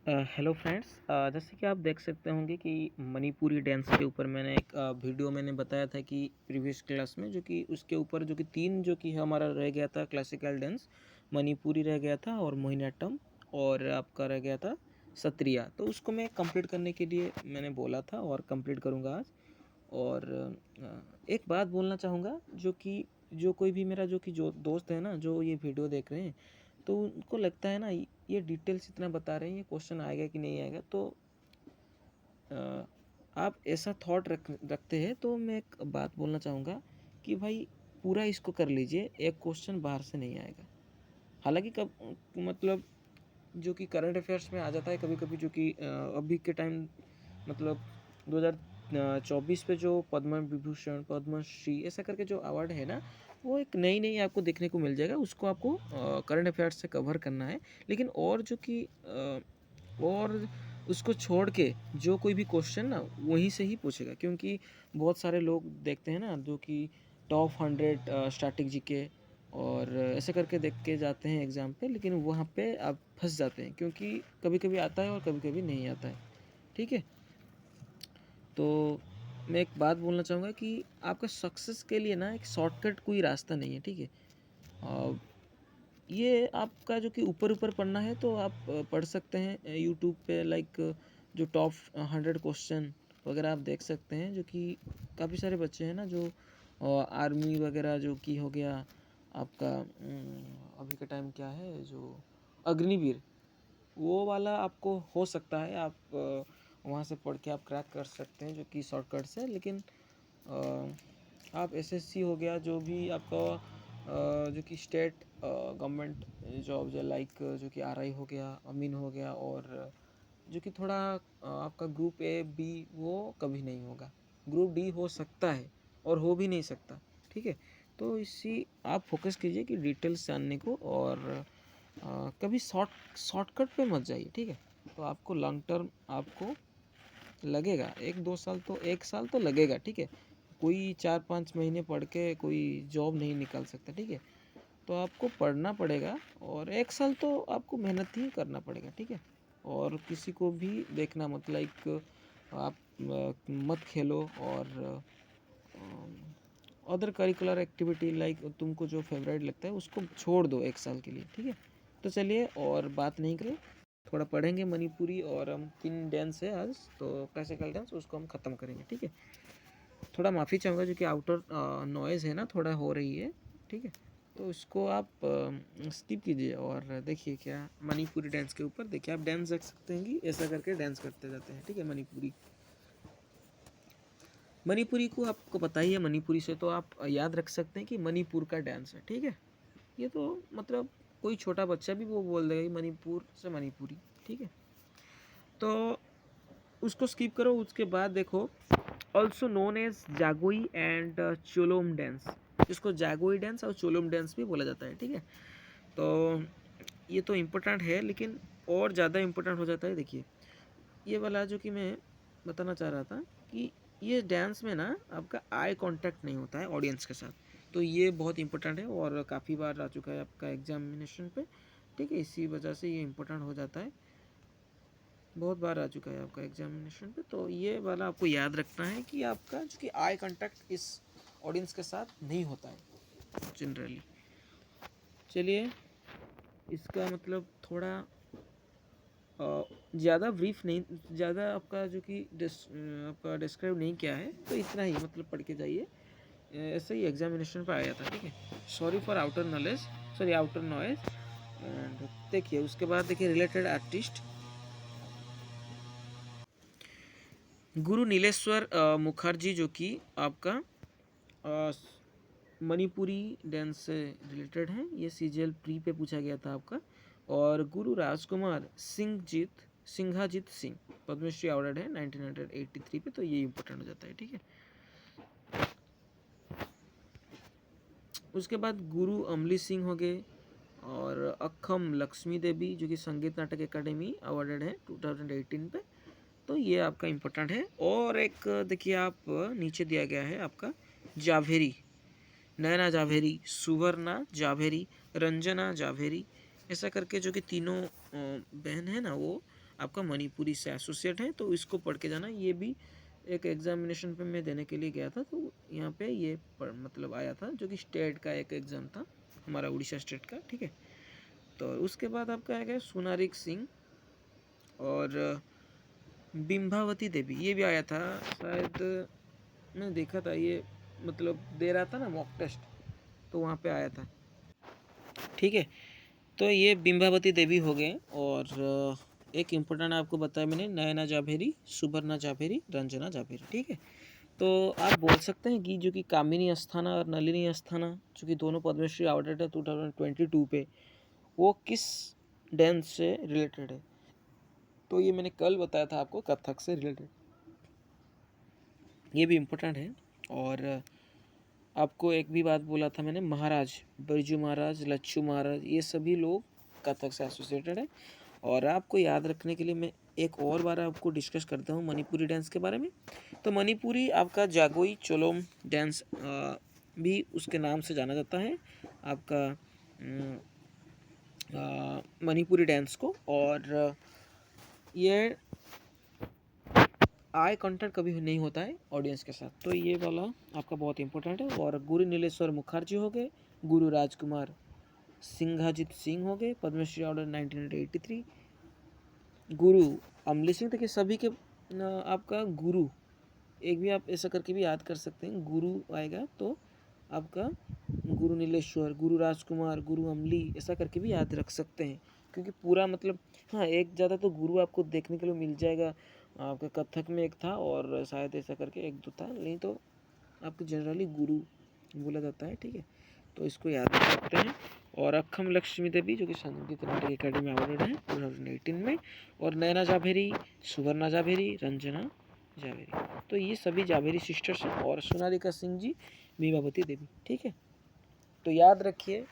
Hello friends, जैसे कि आप देख सकते होंगे कि मणिपुरी डांस के ऊपर मैंने एक वीडियो मैंने बताया था कि प्रीवियस क्लास में, जो कि उसके ऊपर जो कि तीन जो कि हमारा रह गया था क्लासिकल डांस। मणिपुरी रह गया था और मोहिनीअट्टम और आपका रह गया था सत्रिया। तो उसको मैं कंप्लीट करने के लिए मैंने बोला था और कंप्लीट करूँगा आज। और एक बात बोलना चाहूँगा, जो कि जो कोई भी मेरा जो दोस्त है ना, जो ये वीडियो देख रहे हैं, तो उनको लगता है ना ये डिटेल्स इतना बता रहे हैं, ये क्वेश्चन आएगा कि नहीं आएगा। तो अ, आप ऐसा थॉट रखते हैं, तो मैं एक बात बोलना चाहूँगा कि भाई पूरा इसको कर लीजिए, एक क्वेश्चन बाहर से नहीं आएगा। हालांकि कब मतलब जो कि करंट अफेयर्स में आ जाता है कभी कभी, जो कि अभी के टाइम मतलब 2024 पे जो पद्म विभूषण पद्मश्री ऐसा करके जो अवार्ड है ना, वो एक नई नई आपको देखने को मिल जाएगा। उसको आपको करंट अफेयर्स से कवर करना है। लेकिन और जो कि और उसको छोड़ के जो कोई भी क्वेश्चन ना वहीं से ही पूछेगा, क्योंकि बहुत सारे लोग देखते हैं ना जो कि टॉप 100 स्टैटिक जीके और ऐसे करके देख के जाते हैं एग्ज़ाम पे, लेकिन वहाँ पे आप फंस जाते हैं, क्योंकि कभी कभी आता है और कभी कभी नहीं आता है। ठीक है। तो मैं एक बात बोलना चाहूँगा कि आपका सक्सेस के लिए ना एक शॉर्टकट कोई रास्ता नहीं है। ठीक है। अ, ये आपका जो कि ऊपर ऊपर पढ़ना है तो आप पढ़ सकते हैं यूट्यूब पे, लाइक जो टॉप 100 क्वेश्चन वगैरह आप देख सकते हैं। जो कि काफ़ी सारे बच्चे हैं ना जो आर्मी वगैरह जो कि हो गया आपका, अभी का टाइम क्या है, जो अग्निवीर, वो वाला आपको हो सकता है। आप वहाँ से पढ़ के आप क्रैक कर सकते हैं जो कि शॉर्टकट से। लेकिन आप एसएससी हो गया, जो भी आपका जो कि स्टेट गवर्नमेंट जॉब, जो लाइक जो कि आरआई हो गया, अमीन हो गया, और जो कि थोड़ा आपका ग्रुप ए बी, वो कभी नहीं होगा। ग्रुप डी हो सकता है और हो भी नहीं सकता। ठीक है। तो इसी आप फोकस कीजिए कि डिटेल्स जानने को, और कभी शॉर्टकट पे मत जाइए। ठीक है। तो आपको लॉन्ग टर्म आपको लगेगा, 1-2 साल तो 1 साल तो लगेगा। ठीक है। कोई 4-5 महीने पढ़ के कोई जॉब नहीं निकाल सकता। ठीक है। तो आपको पढ़ना पड़ेगा और 1 साल तो आपको मेहनत ही करना पड़ेगा। ठीक है। और किसी को भी देखना मत, लाइक आप मत खेलो, और अदर करिकुलर एक्टिविटी लाइक तुमको जो फेवरेट लगता है उसको छोड़ दो 1 साल के लिए। ठीक है। तो चलिए और बात नहीं करें, थोड़ा पढ़ेंगे मणिपुरी, और हम 3 डांस है आज तो क्लासिकल डांस, उसको हम ख़त्म करेंगे। ठीक है। थोड़ा माफ़ी चाहूँगा जो कि आउटर नॉइज़ है ना थोड़ा हो रही है। ठीक है। तो इसको आप स्किप कीजिए और देखिए क्या मणिपुरी डांस के ऊपर देखिए, आप डांस देख सकते हैं कि ऐसा करके डांस करते जाते हैं। ठीक है। मणिपुरी मणिपुरी को आपको पता ही है, मणिपुरी से तो आप याद रख सकते हैं कि मणिपुर का डांस है। ठीक है। ये तो मतलब कोई छोटा बच्चा भी वो बोल देगा कि मणिपुर से मणिपुरी। ठीक है। तो उसको स्किप करो। उसके बाद देखो, also known as Jagoi and Cholom dance, इसको जागोई डांस और चोलोम डांस भी बोला जाता है। ठीक है। तो ये तो इम्पोर्टेंट है, लेकिन और ज़्यादा इम्पोर्टेंट हो जाता है। देखिए ये वाला जो कि मैं बताना चाह रहा था कि ये डांस में ना आपका आई कांटेक्ट नहीं होता है ऑडियंस के साथ। तो ये बहुत इंपॉर्टेंट है और काफ़ी बार आ चुका है आपका एग्जामिनेशन पे। ठीक है। इसी वजह से ये इम्पोर्टेंट हो जाता है, बहुत बार आ चुका है आपका एग्जामिनेशन पे। तो ये वाला आपको याद रखना है कि आपका जो कि आई कांटेक्ट इस ऑडियंस के साथ नहीं होता है जनरली। चलिए, इसका मतलब थोड़ा ज़्यादा ब्रीफ नहीं, ज़्यादा आपका जो कि आपका डिस्क्राइब नहीं किया है, तो इतना ही मतलब पढ़ के जाइए। ऐसे ही एग्जामिनेशन पर आया था। ठीक है। Sorry for outer knowledge, sorry outer noise. And देखिए उसके बाद देखिए रिलेटेड आर्टिस्ट, गुरु नीलेश्वर मुखर्जी, जो कि आपका अ, मणिपुरी डांस से रिलेटेड है। ये सीजीएल प्री पे पूछा गया था आपका। और गुरु राजकुमार सिंघाजीत सिंह, पद्मश्री अवार्ड है 1983 पे। तो ये इंपॉर्टेंट हो जाता है। ठीक है। उसके बाद गुरु अमली सिंह हो गए, और अक्खम लक्ष्मी देवी जो कि संगीत नाटक अकेडमी अवार्डेड है 2018 पे। तो ये आपका इम्पोर्टेंट है। और एक देखिए आप नीचे दिया गया है आपका जावेरी, नयना जावेरी, सुवर्णा जावेरी, रंजना जावेरी, ऐसा करके जो कि तीनों बहन है ना, वो आपका मणिपुरी से एसोसिएट है, तो इसको पढ़ के जाना। ये भी एक एग्जामिनेशन पे मैं देने के लिए गया था, तो यहाँ पे ये मतलब आया था, जो कि स्टेट का एक एग्ज़ाम था हमारा उड़ीसा स्टेट का, ठीक है। तो उसके बाद आपका आ गया सोनारिक सिंह और बिंबावती देवी, ये भी आया था शायद, मैंने देखा था ये, मतलब दे रहा था ना मॉक टेस्ट, तो वहाँ पे आया था, ठीक है। तो ये बिंबावती देवी हो गए। और एक इम्पोर्टेंट आपको बताया मैंने, नयना जाभेरी, सुबर्णा जाभेरी, रंजना जाभेरी, ठीक है। तो आप बोल सकते हैं कि जो कि कामिनी अस्थाना और नलिनी अस्थाना, जो कि दोनों पद्मश्री अवार्डेड है 2022 पे, वो किस डांस से रिलेटेड है? तो ये मैंने कल बताया था आपको, कथक से रिलेटेड, ये भी इम्पोर्टेंट है। और आपको एक भी बात बोला था मैंने, महाराज बिरजू महाराज, लच्छू महाराज, ये सभी लोग कथक से एसोसिएटेड है। और आपको याद रखने के लिए मैं एक और बार आपको डिस्कस करता हूँ मणिपुरी डांस के बारे में। तो मणिपुरी आपका जागोई चोलोम डांस भी उसके नाम से जाना जाता है, आपका मणिपुरी डांस को। और ये आई कांटेक्ट कभी नहीं होता है ऑडियंस के साथ, तो ये वाला आपका बहुत इंपॉर्टेंट है। और गुरु नीलेश्वर मुखर्जी हो गए, गुरु राजकुमार सिंघाजित सिंह हो गए, पद्मश्री अवार्ड 1983, गुरु अमली सिंह। देखिए सभी के आपका गुरु एक भी आप ऐसा करके भी याद कर सकते हैं, गुरु आएगा तो आपका गुरु नीलेश्वर, गुरु राजकुमार, गुरु अमली, ऐसा करके भी याद रख सकते हैं, क्योंकि पूरा मतलब, हाँ एक ज़्यादा तो गुरु आपको देखने के लिए मिल जाएगा, आपका कथक में एक था और शायद ऐसा करके एक दो था, नहीं तो आपको जनरली गुरु बोला जाता है, ठीक है। तो इसको याद रख सकते हैं। और अक्खम लक्ष्मी देवी, जो कि संगीत नाटक अकेडमी अवार्ड है 2018 में, और नैना जाभेरी, सुवर्णा जाभेरी, रंजना जाभेरी, तो ये सभी जाभेरी सिस्टर्स हैं। और सोनालिका सिंह जी, बीमावती देवी, ठीक है। तो याद रखिए,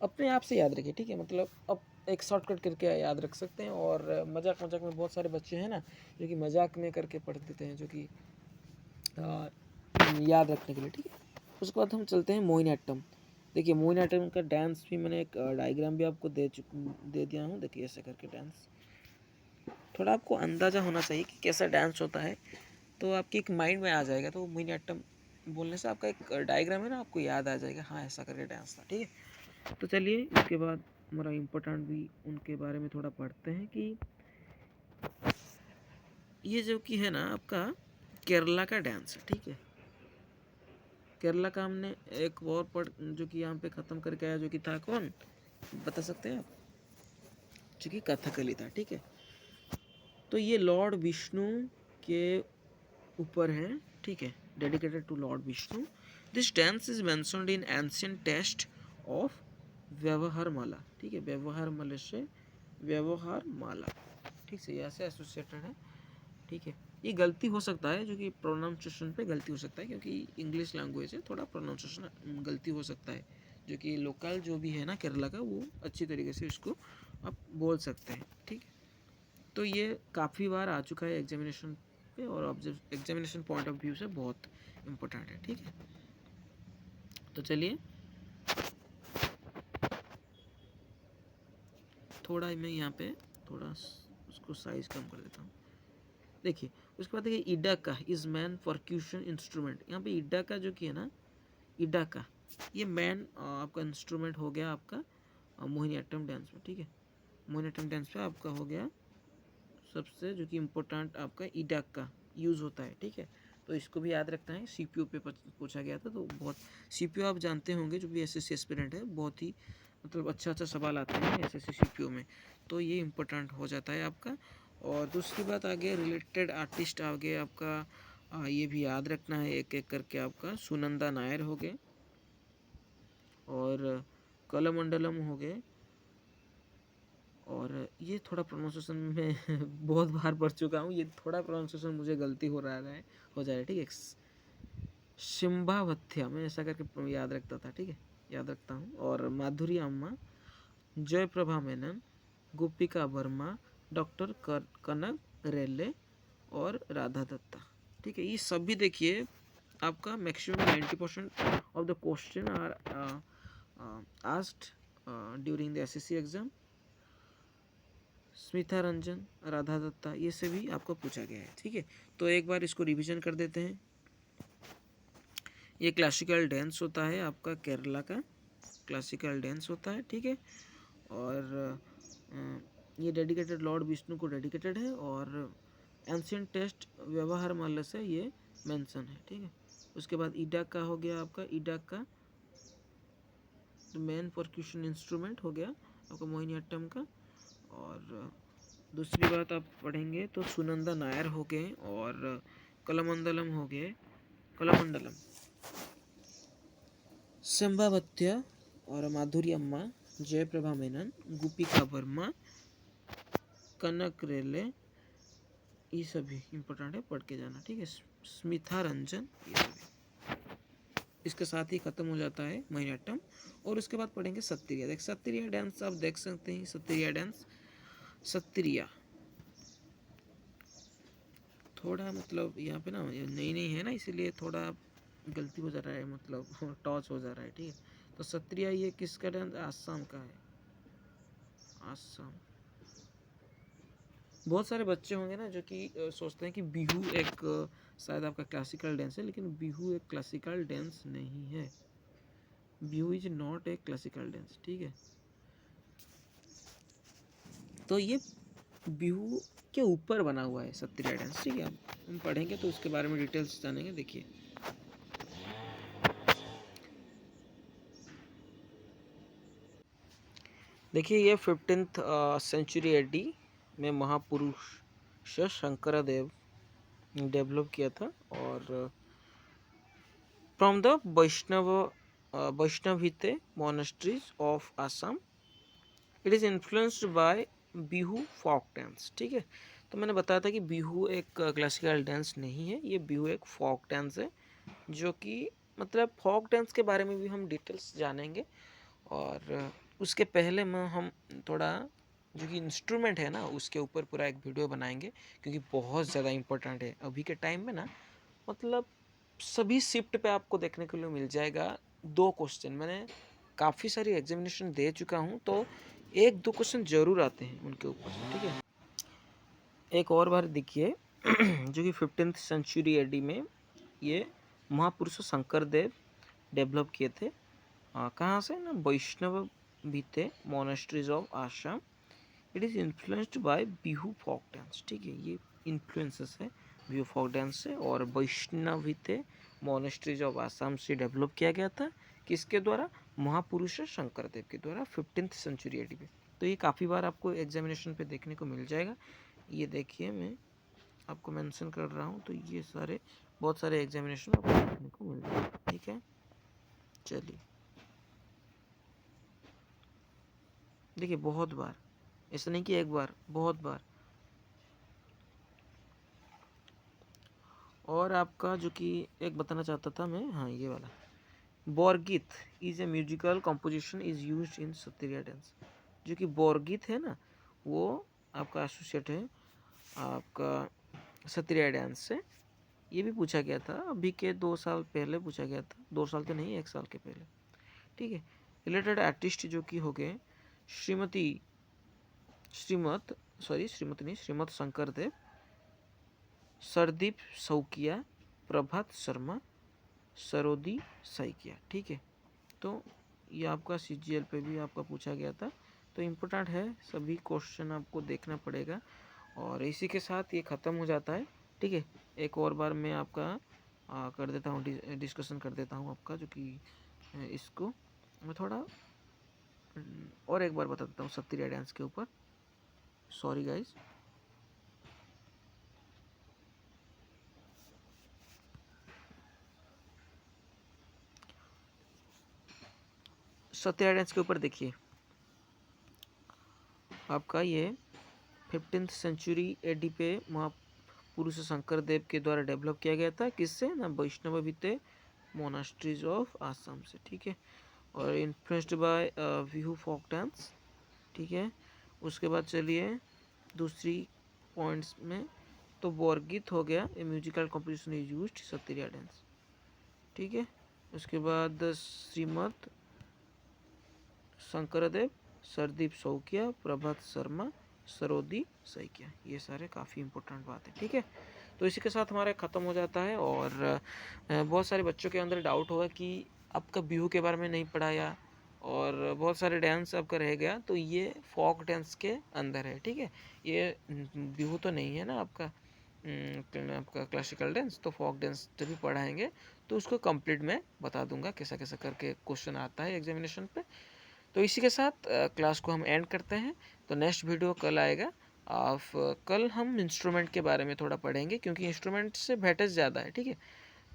अपने आप से याद रखिए, ठीक है। मतलब अब एक शॉर्टकट करके याद रख सकते हैं। और मजाक मजाक में बहुत सारे बच्चे हैं ना, जो कि मजाक में करके पढ़ देते हैं, जो कि याद रखने के लिए, ठीक है। उसके बाद हम चलते हैं मोहिनीअट्टम। देखिए मोहिनीअट्टम का डांस भी मैंने एक डायग्राम भी आपको दे दिया हूँ। देखिए ऐसे करके डांस, थोड़ा आपको अंदाज़ा होना चाहिए कि कैसा डांस होता है, तो आपके एक माइंड में आ जाएगा। तो मोहिनीअट्टम बोलने से आपका एक डायग्राम है ना, आपको याद आ जाएगा, हाँ ऐसा करके डांस था, ठीक है। तो चलिए इसके बाद हमारा इम्पोर्टेंट भी उनके बारे में थोड़ा पढ़ते हैं कि ये जो कि है ना आपका केरला का डांस है, ठीक है। केरला का हमने एक और पढ़, जो कि यहाँ पे ख़त्म करके आया, जो कि था कौन, बता सकते हैं आप? जो कि कथकली था, ठीक है। तो ये लॉर्ड विष्णु के ऊपर है, ठीक है, dedicated to Lord Vishnu. This dance is mentioned in ancient text of Vyavaharamala, ठीक है, व्यवहारमाला से व्यवहारमाला, ठीक है, यहाँ से एसोसिएटेड है, ठीक है। ये गलती हो सकता है, जो कि प्रोनाउंसिएशन पे गलती हो सकता है, क्योंकि इंग्लिश लैंग्वेज है, थोड़ा प्रोनाउंसिएशन गलती हो सकता है, जो कि लोकल जो भी है ना केरला का, वो अच्छी तरीके से इसको आप बोल सकते हैं, ठीक है। तो ये काफ़ी बार आ चुका है एग्जामिनेशन पे, और एग्जामिनेशन पॉइंट ऑफ व्यू से बहुत इम्पोर्टेंट है, ठीक है। तो चलिए थोड़ा मैं यहाँ पे थोड़ा उसको साइज कम कर देता हूँ। देखिए उसके बाद देखिए इडाका इज मैन परक्यूशन इंस्ट्रूमेंट। यहाँ पे इडाका जो कि है ना, इडाका ये मैन आपका इंस्ट्रूमेंट हो गया आपका मोहिनीअट्टम डांस में, ठीक है। मोहिनीअट्टम डांस पे आपका हो गया सबसे जो कि इम्पोर्टेंट आपका इडाका यूज़ होता है, ठीक है। तो इसको भी याद रखना है, सीपीओ पे पूछा गया था, तो बहुत सीपीओ आप जानते होंगे, जो भी एसएससी एस्पिरेंट है, बहुत ही मतलब अच्छा अच्छा सवाल आते हैं एसएससी सीपीओ में, तो ये इम्पोर्टेंट हो जाता है आपका। और दूसरी बात आगे रिलेटेड आर्टिस्ट आगे आपका ये भी याद रखना है एक एक करके, आपका सुनंदा नायर हो गए और कलामंडलम हो गए। और ये थोड़ा प्रोनाउंसिएशन में बहुत बार पढ़ चुका हूँ, ये थोड़ा प्रोनाउंसिएशन मुझे गलती हो रहा है, हो जाए, ठीक है। शिम्बावथ्या मैं ऐसा करके याद रखता था, ठीक है, याद रखता हूँ। और माधुरी अम्मा, जयप्रभा मेनन, गोपिका वर्मा, डॉक्टर कनक रेले और राधा दत्ता, ठीक है। ये सभी देखिए आपका maximum 90% of the question are asked during the SSC exam. Smita Ranjan, Radha Datta, ये सभी आपको पूछा गया है। ठीक है, तो एक बार इसको रिवीजन कर देते हैं। ये क्लासिकल डांस होता है आपका केरला का क्लासिकल डांस होता है। ठीक है, और ये डेडिकेटेड लॉर्ड विष्णु को डेडिकेटेड है, और एंशियंट टेस्ट व्यवहार माल्य से ये मेंशन है। ठीक है, उसके बाद इडाक का हो गया आपका, इडाक का मेन परक्यूशन इंस्ट्रूमेंट हो गया आपका मोहिनीअट्टम का। और दूसरी बात आप पढ़ेंगे तो सुनंदा नायर हो गए, और कलामंडलम हो गए, कलामंडलम संभावत्य, और माधुरी अम्मा, जयप्रभा मेनन, गोपिका वर्मा, कनक रेले, ये सभी इम्पोर्टेंट है, पढ़ के जाना। ठीक है, स्मिता रंजन, ये सभी। इसके साथ ही खत्म हो जाता है मोहिनीअट्टम। और उसके बाद पढ़ेंगे सत्रिया। देख सत्रिया डांस आप देख सकते हैं, सत्रिया डांस, सत्रिया थोड़ा मतलब यहाँ पे ना नई नई है ना, इसीलिए थोड़ा गलती हो जा रहा है, मतलब टॉच हो जा रहा है। ठीक है, तो सत्रिया ये किसका डांस, आसाम का है, आसाम। बहुत सारे बच्चे होंगे ना जो कि सोचते हैं कि बिहू एक शायद आपका क्लासिकल डांस है, लेकिन बिहू एक क्लासिकल डांस नहीं है। Bihu is not a classical dance. ठीक है, तो ये बिहू के ऊपर बना हुआ है सत्रिया डांस। ठीक है, हम पढ़ेंगे तो उसके बारे में डिटेल्स जानेंगे। देखिए, देखिए ये 15th सेंचुरी एडी में महापुरुष शंकरदेव डेवलप किया था, और from the Vaishnavite monasteries of Assam, it is influenced by Bihu folk dance. ठीक है, तो मैंने बताया था कि बिहू एक क्लासिकल डांस नहीं है, ये बिहू एक फोक डांस है, जो कि मतलब फोक डांस के बारे में भी हम डिटेल्स जानेंगे। और उसके पहले में हम थोड़ा जो कि इंस्ट्रूमेंट है ना उसके ऊपर पूरा एक वीडियो बनाएंगे, क्योंकि बहुत ज़्यादा इम्पोर्टेंट है अभी के टाइम में ना। मतलब सभी शिफ्ट पे आपको देखने के लिए मिल जाएगा। 2 क्वेश्चन मैंने काफ़ी सारी एग्जामिनेशन दे चुका हूँ, तो 1-2 क्वेश्चन जरूर आते हैं उनके ऊपर। ठीक है, एक और बार देखिए जो कि 15th सेंचुरी एडी में ये महापुरुष शंकर देव डेवलप किए थे। कहाँ से ना, Vaishnavite monasteries of Assam. It is influenced by Bihu folk dance. ठीक है, ये इन्फ्लुएंसेस है बिहू फोक डांस से, और वैष्णवीते मोनेस्ट्रीज ऑफ आसाम से डेवलप किया गया था। किसके द्वारा, महापुरुष शंकरदेव के द्वारा 15th सेंचुरी एडी में। तो ये काफ़ी बार आपको एग्जामिनेशन पे देखने को मिल जाएगा। ये देखिए मैं आपको मेंशन कर रहा हूँ, तो ये सारे बहुत सारे एग्जामिनेशन आपको देखने को मिल जाएगा। ठीक है, चलिए देखिए, बहुत बार, ऐसा नहीं कि एक बार, बहुत बार। और आपका जो कि एक बताना चाहता था मैं, हाँ ये वाला, Borgeet is a musical composition is used in Sattriya dance. जो कि बोरगीत है ना, वो आपका एसोसिएट है आपका सत्रिया डांस से। ये भी पूछा गया था अभी के 2 साल पहले, पूछा गया था 2 साल तो नहीं, 1 साल के पहले। ठीक है, रिलेटेड आर्टिस्ट जो कि हो गए श्रीमती श्रीमत नहीं, श्रीमत शंकर देव, सरदीप सौकिया, प्रभात शर्मा, सरोदी सैकिया। ठीक है, तो ये आपका CGL पे भी आपका पूछा गया था, तो इम्पोर्टेंट है, सभी क्वेश्चन आपको देखना पड़ेगा। और इसी के साथ ये ख़त्म हो जाता है। ठीक है, एक और बार मैं आपका कर देता हूँ, डिस्कशन कर देता हूँ आपका, जो कि इसको मैं थोड़ा और एक बार बता देता हूँ सत्रिया डांस के ऊपर। सॉरी गाइज, सत्रिया डांस के ऊपर देखिए, आपका ये 15th सेंचुरी एडी पे महापुरुष शंकर देव के द्वारा डेवलप किया गया था। किससे ना, Vaishnavite monasteries of Assam से। ठीक है, और influenced by Bihu folk dance. ठीक है, उसके बाद चलिए दूसरी पॉइंट्स में, तो बोरगीत हो गया, a musical composition is used Sattriya dance. ठीक है, उसके बाद श्रीमद शंकरदेव, सरदीप सौकिया, प्रभात शर्मा, सरोदी सही किया, ये सारे काफ़ी इंपॉर्टेंट बात है। ठीक है, तो इसी के साथ हमारा ख़त्म हो जाता है। और बहुत सारे बच्चों के अंदर डाउट होगा कि आपका बिहू के बारे में नहीं पढ़ाया और बहुत सारे डांस आपका रह गया, तो ये फोक डांस के अंदर है। ठीक है, ये बिहू तो नहीं है ना आपका आपका क्लासिकल डांस, तो फोक डांस जब भी पढ़ाएंगे तो उसको कंप्लीट मैं बता दूंगा कैसा कैसा करके क्वेश्चन आता है एग्जामिनेशन पे। तो इसी के साथ क्लास को हम एंड करते हैं। तो नेक्स्ट वीडियो कल आएगा। आप कल हम इंस्ट्रूमेंट के बारे में थोड़ा पढ़ेंगे, क्योंकि इंस्ट्रूमेंट से बेटर ज़्यादा है। ठीक है,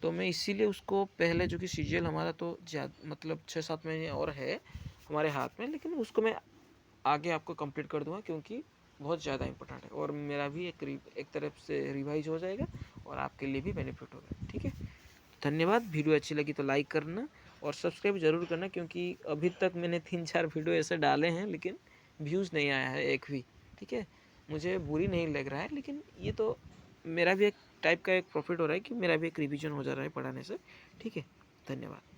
तो मैं इसीलिए उसको पहले, जो कि सीजीएल हमारा तो मतलब 6-7 महीने और है हमारे हाथ में, लेकिन उसको मैं आगे आपको कंप्लीट कर दूंगा, क्योंकि बहुत ज़्यादा इंपॉर्टेंट है और मेरा भी एक तरफ से रिवाइज हो जाएगा और आपके लिए भी बेनिफिट होगा। ठीक है, धन्यवाद। वीडियो अच्छी लगी तो लाइक करना और सब्सक्राइब ज़रूर करना, क्योंकि अभी तक मैंने 3-4 वीडियो ऐसे डाले हैं लेकिन व्यूज़ नहीं आया है एक भी। ठीक है, मुझे बुरी नहीं लग रहा है, लेकिन ये तो मेरा भी एक टाइप का एक प्रॉफिट हो रहा है कि मेरा भी एक रिवीजन हो जा रहा है पढ़ाने से। ठीक है, धन्यवाद।